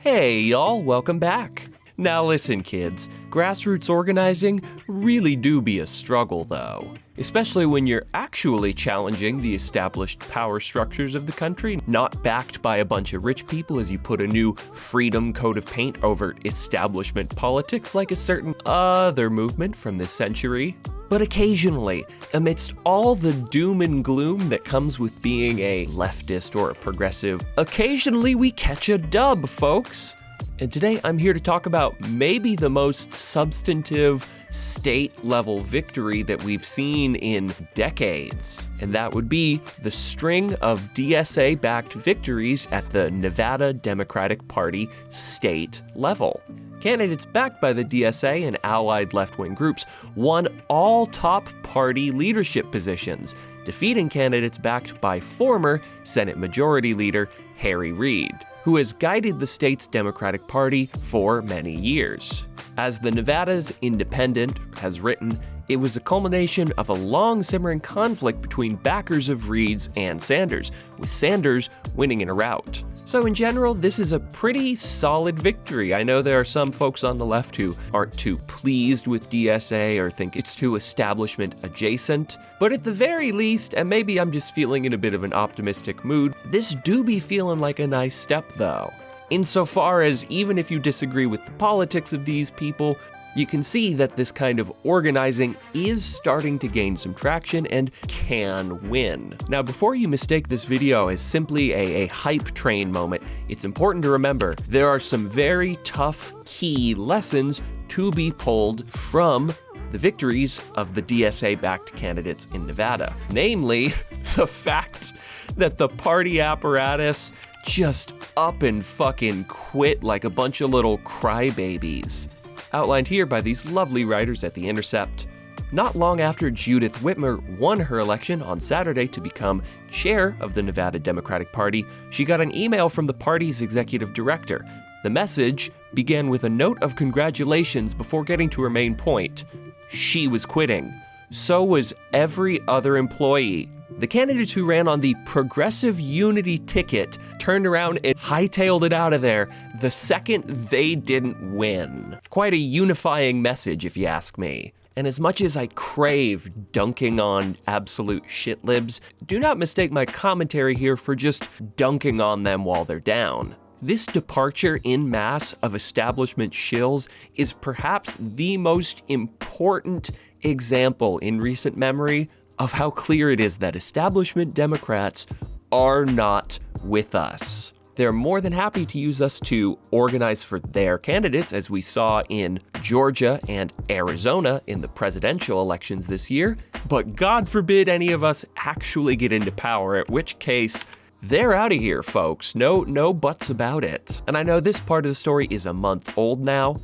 Hey y'all, welcome back. Now listen kids, grassroots organizing really do be a struggle though. Especially when you're actually challenging the established power structures of the country, not backed by a bunch of rich people as you put a new freedom coat of paint over establishment politics like a certain other movement from this century. But occasionally, amidst all the doom and gloom that comes with being a leftist or a progressive, occasionally we catch a dub, folks. And today I'm here to talk about maybe the most substantive state-level victory that we've seen in decades. And that would be the string of DSA-backed victories at the Nevada Democratic Party state level. Candidates backed by the DSA and allied left-wing groups won all top party leadership positions, defeating candidates backed by former Senate Majority Leader Harry Reid, who has guided the state's Democratic Party for many years. As the Nevada's Independent has written, it was a culmination of a long-simmering conflict between backers of Reid's and Sanders, with Sanders winning in a rout. So in general, this is a pretty solid victory. I know there are some folks on the left who aren't too pleased with DSA or think it's too establishment adjacent, but at the very least, and maybe I'm just feeling in a bit of an optimistic mood, this do be feeling like a nice step though. Insofar as even if you disagree with the politics of these people, you can see that this kind of organizing is starting to gain some traction and can win. Now, before you mistake this video as simply a hype train moment, it's important to remember there are some very tough key lessons to be pulled from the victories of the DSA-backed candidates in Nevada. Namely, the fact that the party apparatus just up and fucking quit like a bunch of little crybabies. Outlined here by these lovely writers at The Intercept. Not long after Judith Whitmer won her election on Saturday to become chair of the Nevada Democratic Party, she got an email from the party's executive director. The message began with a note of congratulations before getting to her main point. She was quitting. So was every other employee. The candidates who ran on the Progressive Unity ticket turned around and hightailed it out of there the second they didn't win. Quite a unifying message, if you ask me. And as much as I crave dunking on absolute shitlibs, do not mistake my commentary here for just dunking on them while they're down. This departure en masse of establishment shills is perhaps the most important example in recent memory of how clear it is that establishment Democrats are not with us. They're more than happy to use us to organize for their candidates, as we saw in Georgia and Arizona in the presidential elections this year, but God forbid any of us actually get into power, at which case, they're out of here, folks. No buts about it. And I know this part of the story is a month old now,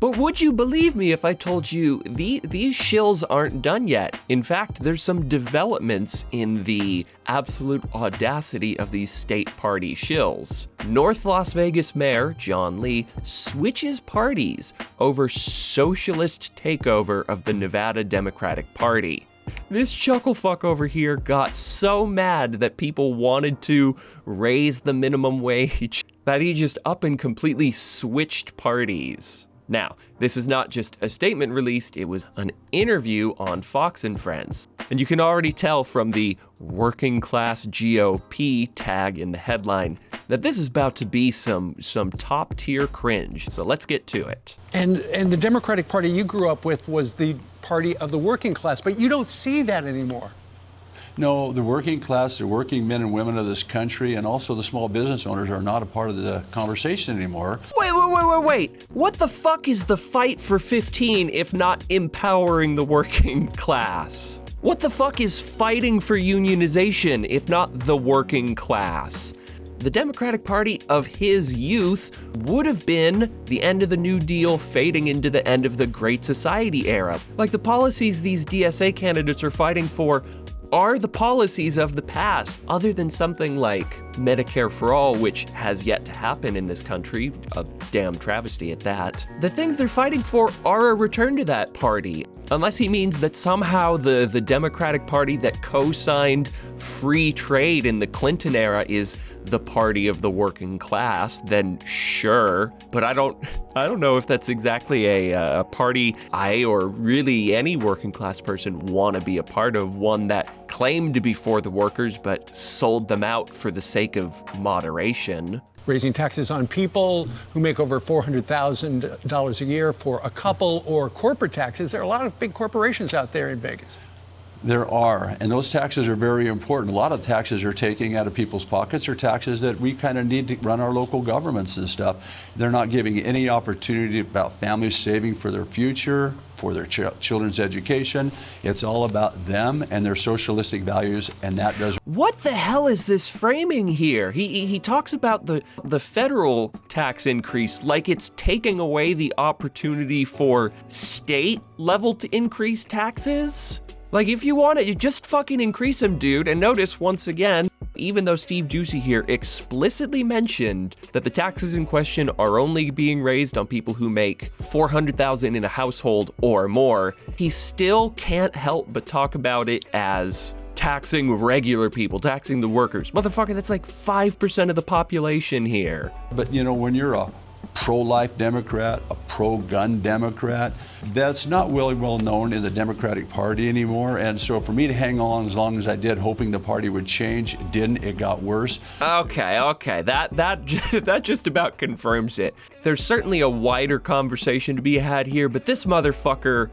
but would you believe me if I told you these shills aren't done yet? In fact, there's some developments in the absolute audacity of these state party shills. North Las Vegas Mayor John Lee switches parties over socialist takeover of the Nevada Democratic Party. This chucklefuck over here got so mad that people wanted to raise the minimum wage that he just up and completely switched parties. Now, this is not just a statement released, it was an interview on Fox and Friends. And you can already tell from the working class GOP tag in the headline that this is about to be some top tier cringe. So let's get to it. And the Democratic Party you grew up with was the party of the working class, but you don't see that anymore. No, the working class, the working men and women of this country, and also the small business owners are not a part of the conversation anymore. Wait. What the fuck is the fight for 15 if not empowering the working class? What the fuck is fighting for unionization if not the working class? The Democratic Party of his youth would have been the end of the New Deal fading into the end of the Great Society era. Like the policies these DSA candidates are fighting for are the policies of the past, other than something like Medicare for All, which has yet to happen in this country, a damn travesty at that. The things they're fighting for are a return to that party. Unless he means that somehow the Democratic Party that co-signed free trade in the Clinton era is the party of the working class, then sure. But I don't know if that's exactly a party I or really any working class person want to be a part of, one that claimed to be for the workers but sold them out for the sake of moderation. Raising taxes on people who make over $400,000 a year for a couple, or corporate taxes. There are a lot of big corporations out there in Vegas. There are, and those taxes are very important. A lot of taxes are taking out of people's pockets are taxes that we kind of need to run our local governments and stuff. They're not giving any opportunity about families saving for their future, for their children's education. It's all about them and their socialistic values, and that doesn't. What the hell is this framing here? He talks about the federal tax increase like it's taking away the opportunity for state level to increase taxes. Like, if you want it, you just fucking increase them, dude. And notice, once again, even though Steve Ducey here explicitly mentioned that the taxes in question are only being raised on people who make $400,000 in a household or more, he still can't help but talk about it as taxing regular people, taxing the workers. Motherfucker, that's like 5% of the population here. But, you know, when you're a pro-life Democrat, a pro-gun Democrat, that's not really well known in the Democratic Party anymore. And so for me to hang on as long as I did, hoping the party would change, it didn't. It got worse. Okay. That just about confirms it. There's certainly a wider conversation to be had here, but this motherfucker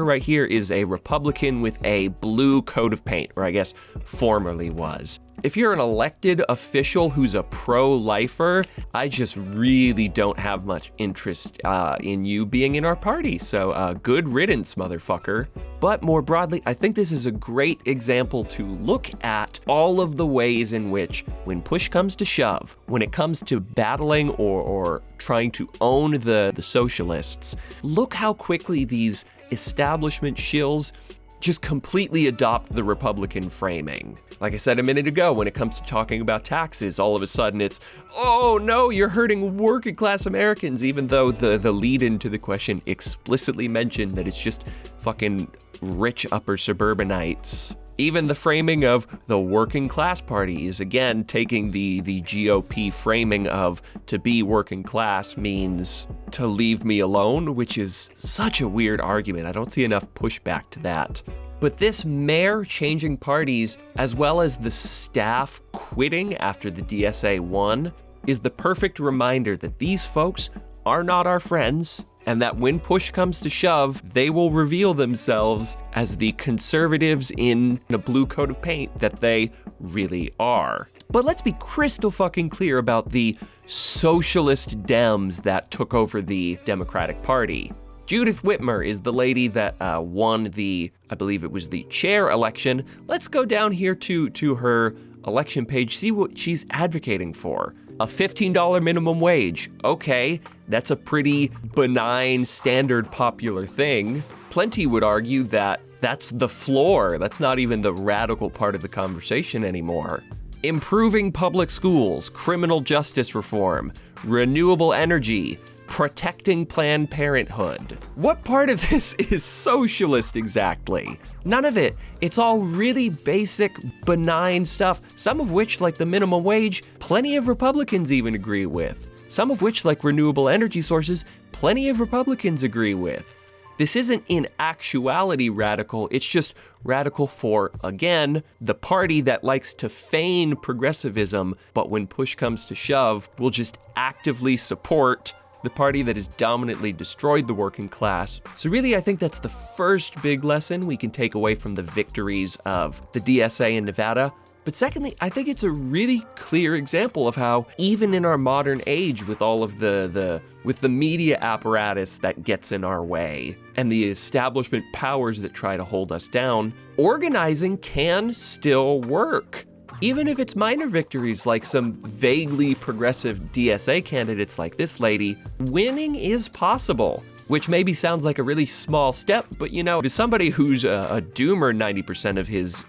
right here is a Republican with a blue coat of paint, or I guess formerly was. If you're an elected official who's a pro-lifer, I just really don't have much interest in you being in our party. So good riddance, motherfucker. But more broadly, I think this is a great example to look at all of the ways in which, when push comes to shove, when it comes to battling or trying to own the socialists, look how quickly these establishment shills just completely adopt the Republican framing. Like I said a minute ago, when it comes to talking about taxes, all of a sudden it's, oh no, you're hurting working class Americans, even though the lead into the question explicitly mentioned that it's just fucking rich upper suburbanites. Even the framing of the working class party is again taking the GOP framing of to be working class means to leave me alone, which is such a weird argument. I don't see enough pushback to that. But this mayor changing parties, as well as the staff quitting after the DSA won, is the perfect reminder that these folks are not our friends, and that when push comes to shove, they will reveal themselves as the conservatives in a blue coat of paint that they really are. But let's be crystal fucking clear about the socialist Dems that took over the Democratic Party. Judith Whitmer is the lady that won the, I believe it was the chair election. Let's go down here to her election page, see what she's advocating for. A $15 minimum wage. Okay, that's a pretty benign, standard popular thing. Plenty would argue that that's the floor. That's not even the radical part of the conversation anymore. Improving public schools, criminal justice reform, renewable energy, protecting Planned Parenthood. What part of this is socialist exactly? None of it. It's all really basic, benign stuff, some of which, like the minimum wage, plenty of Republicans even agree with. Some of which, like renewable energy sources, plenty of Republicans agree with. This isn't in actuality radical, it's just radical for, again, the party that likes to feign progressivism, but when push comes to shove, will just actively support the party that has dominantly destroyed the working class. So really, I think that's the first big lesson we can take away from the victories of the DSA in Nevada. But secondly, I think it's a really clear example of how even in our modern age, with all of the media apparatus that gets in our way and the establishment powers that try to hold us down, organizing can still work. Even if it's minor victories like some vaguely progressive DSA candidates like this lady, winning is possible. Which maybe sounds like a really small step, but you know, to somebody who's a doomer 90% of his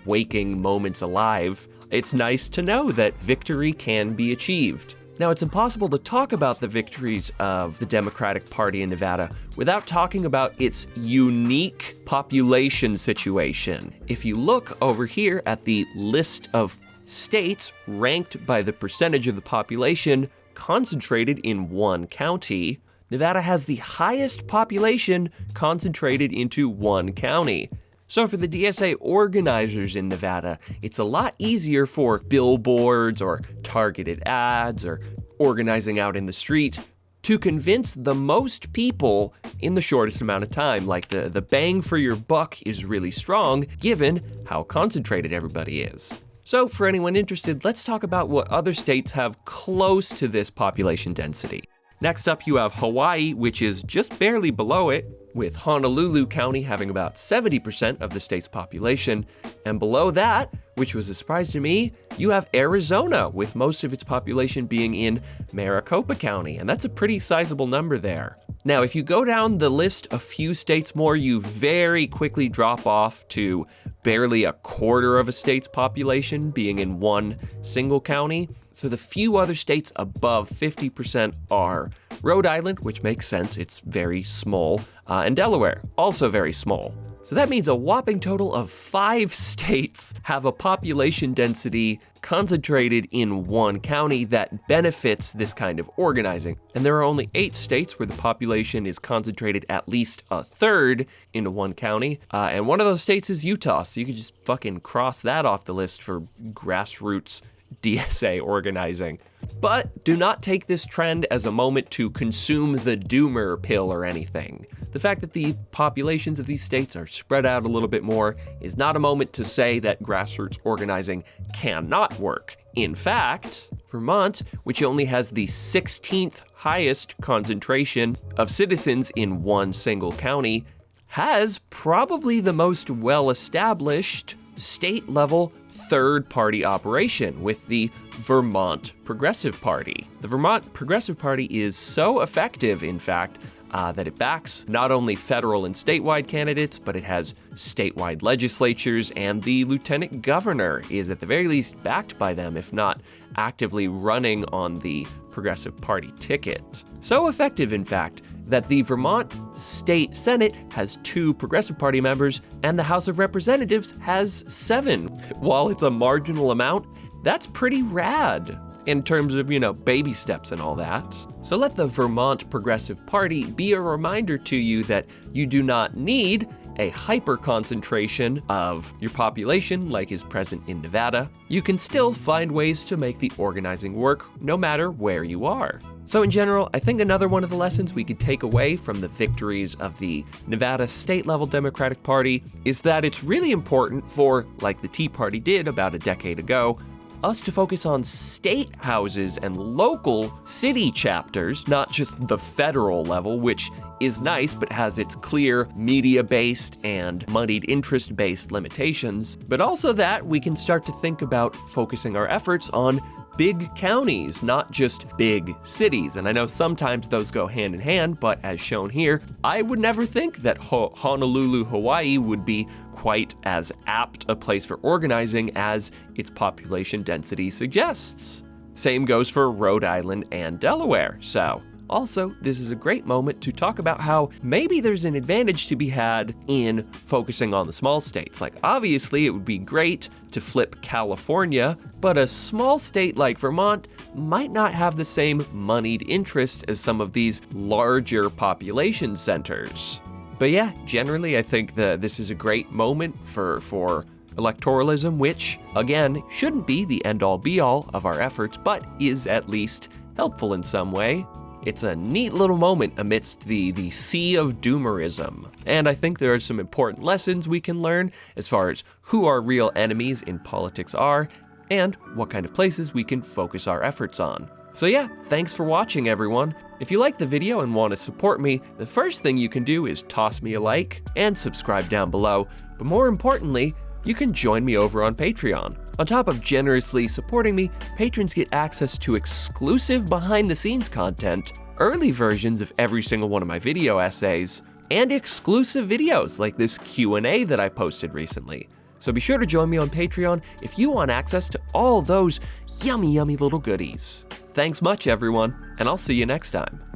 waking moments alive, it's nice to know that victory can be achieved. Now, it's impossible to talk about the victories of the Democratic Party in Nevada without talking about its unique population situation. If you look over here at the list of states ranked by the percentage of the population concentrated in one county, Nevada has the highest population concentrated into one county. So for the DSA organizers in Nevada, it's a lot easier for billboards or targeted ads or organizing out in the street to convince the most people in the shortest amount of time. Like the bang for your buck is really strong given how concentrated everybody is. So for anyone interested, let's talk about what other states have close to this population density. Next up, you have Hawaii, which is just barely below it, with Honolulu County having about 70% of the state's population. And below that, which was a surprise to me, you have Arizona, with most of its population being in Maricopa County, and that's a pretty sizable number there. Now, if you go down the list a few states more, you very quickly drop off to barely a quarter of a state's population being in one single county. So the few other states above 50% are Rhode Island, which makes sense, it's very small, and Delaware, also very small. So that means a whopping total of 5 states have a population density concentrated in one county that benefits this kind of organizing. And there are only 8 states where the population is concentrated at least a third into one county. And one of those states is Utah, so you can just fucking cross that off the list for grassroots DSA organizing. But do not take this trend as a moment to consume the doomer pill or anything. The fact that the populations of these states are spread out a little bit more is not a moment to say that grassroots organizing cannot work. In fact, Vermont, which only has the 16th highest concentration of citizens in one single county, has probably the most well-established state-level third-party operation with the Vermont Progressive Party. The Vermont Progressive Party is so effective, in fact, that it backs not only federal and statewide candidates, but it has statewide legislatures, and the lieutenant governor is at the very least backed by them, if not actively running on the Progressive Party ticket. So effective, in fact, that the Vermont State Senate has 2 Progressive Party members and the House of Representatives has 7. While it's a marginal amount, that's pretty rad in terms of, baby steps and all that. So let the Vermont Progressive Party be a reminder to you that you do not need a hyper-concentration of your population like is present in Nevada. You can still find ways to make the organizing work no matter where you are. So in general, I think another one of the lessons we could take away from the victories of the Nevada state-level Democratic Party is that it's really important for, like the Tea Party did about a decade ago, us to focus on state houses and local city chapters, not just the federal level, which is nice but has its clear media-based and moneyed interest-based limitations, but also that we can start to think about focusing our efforts on big counties, not just big cities. And I know sometimes those go hand in hand, but as shown here, I would never think that Honolulu, Hawaii would be quite as apt a place for organizing as its population density suggests. Same goes for Rhode Island and Delaware. So also, this is a great moment to talk about how maybe there's an advantage to be had in focusing on the small states. Like, obviously, it would be great to flip California, but a small state like Vermont might not have the same moneyed interest as some of these larger population centers. But yeah, generally, I think this is a great moment for electoralism, which, again, shouldn't be the end-all be-all of our efforts, but is at least helpful in some way. It's a neat little moment amidst the sea of doomerism. And I think there are some important lessons we can learn as far as who our real enemies in politics are and what kind of places we can focus our efforts on. So yeah, thanks for watching, everyone. If you liked the video and want to support me, the first thing you can do is toss me a like and subscribe down below. But more importantly, you can join me over on Patreon. On top of generously supporting me, patrons get access to exclusive behind-the-scenes content, early versions of every single one of my video essays, and exclusive videos like this Q&A that I posted recently. So be sure to join me on Patreon if you want access to all those yummy, yummy little goodies. Thanks much, everyone, and I'll see you next time.